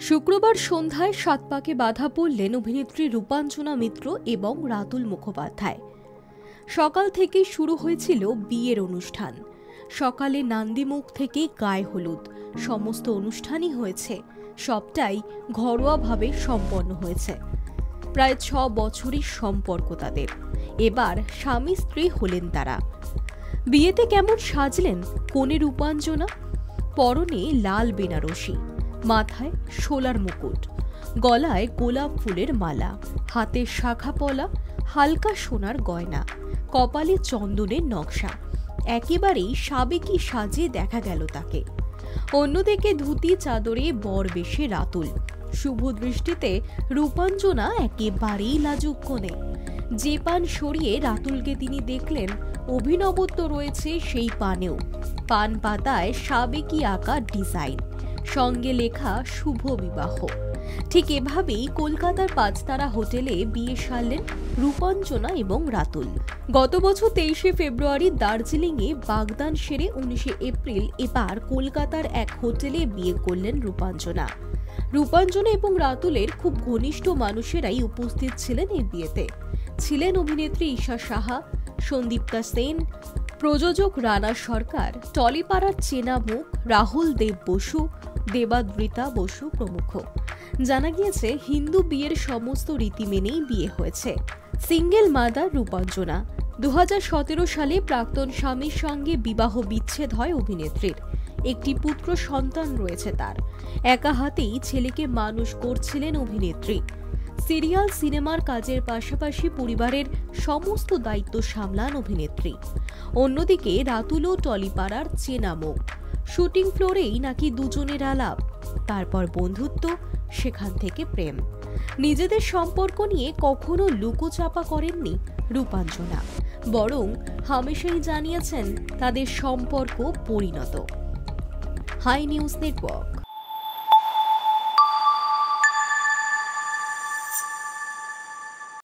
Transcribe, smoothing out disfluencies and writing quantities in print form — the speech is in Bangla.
শুক্রবার সন্ধ্যায় সাতপাকে বাধা পড়লেন অভিনেত্রী রূপাঞ্জনা মিত্র এবং রাতুল মুখোপাধ্যায়। সকাল থেকেই শুরু হয়েছিল বিয়ের অনুষ্ঠান। সকালে নান্দিমুখ থেকে গায়ে হলুদ, সমস্ত অনুষ্ঠানই হয়েছে, সবটাই ঘরোয়াভাবে সম্পন্ন হয়েছে। প্রায় 6 বছরের সম্পর্ক তাদের, এবার স্বামী স্ত্রী হলেন তারা। বিয়েতে কেমন সাজলেন কনে রূপাঞ্জনা? পরনে লাল বেনারসি, মাথায় শোলার মুকুট, গলায় গোলাপ ফুলের মালা, হাতে শাখা পলা, হালকা সোনার গয়না, কপালে চন্দনের নকশা। একেবারেই সাবেকি সাজে দেখা গেল তাকে। অন্যদিকে ধুতি চাদরে বর বেশে রাতুল। শুভ দৃষ্টিতে রূপাঞ্জনা একেবারেই লাজুক কনে। যে পান সরিয়ে রাতুলকে তিনি দেখলেন, অভিনবত্ব রয়েছে সেই পানেও। পান পাতায় সাবেকি আঁকা ডিজাইন, সঙ্গে লেখা শুভ বিবাহ। ঠিক এভাবেই কলকাতার 5 তারা হোটেলে বিয়ে সারলেন রূপাঞ্জনা এবং রাতুল। গত বছর 23শে ফেব্রুয়ারি দার্জিলিংয়ে বাগদান সেরে 19শে এপ্রিল এবার কলকাতার এক হোটেলে বিয়ে করলেন রূপাঞ্জনা। রূপাঞ্জনা এবং রাতুলের খুব ঘনিষ্ঠ মানুষেরাই উপস্থিত ছিলেন এই বিয়েতে। ছিলেন অভিনেত্রী ঈশা সাহা, সন্দীপ্তা সেন, প্রযোজক রানা সরকার, টলিপাড়ার চেনা মুখ রাহুল দেব বসু, দেবাদ্রিতা বসু প্রমুখ। জানা গিয়েছে হিন্দু বিয়ের সমস্ত রীতি মেনেই বিয়ে হয়েছে। Single mother Rupanjana. 2017 সালে প্রাক্তন স্বামীর সঙ্গে বিবাহ বিচ্ছেদ হয় অভিনেত্রীর। একটি পুত্র সন্তান রয়েছে তার। একা হাতেই ছেলেকে মানুষ করছিলেন অভিনেত্রী। সিরিয়াল সিনেমার কাজের পাশাপাশি পরিবারের সমস্ত দায়িত্ব সামলান অভিনেত্রী। অন্যদিকে রাতুলও টলিপাড়ার চেনা মুখ। শুটিং ফ্লোরেই নাকি দুজনের আলাপ, তারপর বন্ধুত্ব, সেখান থেকে প্রেম। নিজেদের সম্পর্ক নিয়ে কখনো লুকোচাপা করেননি রূপাঞ্জনা, বরং হামেশাই জানিয়েছেন তাদের সম্পর্ক পরিণত। Hi news network.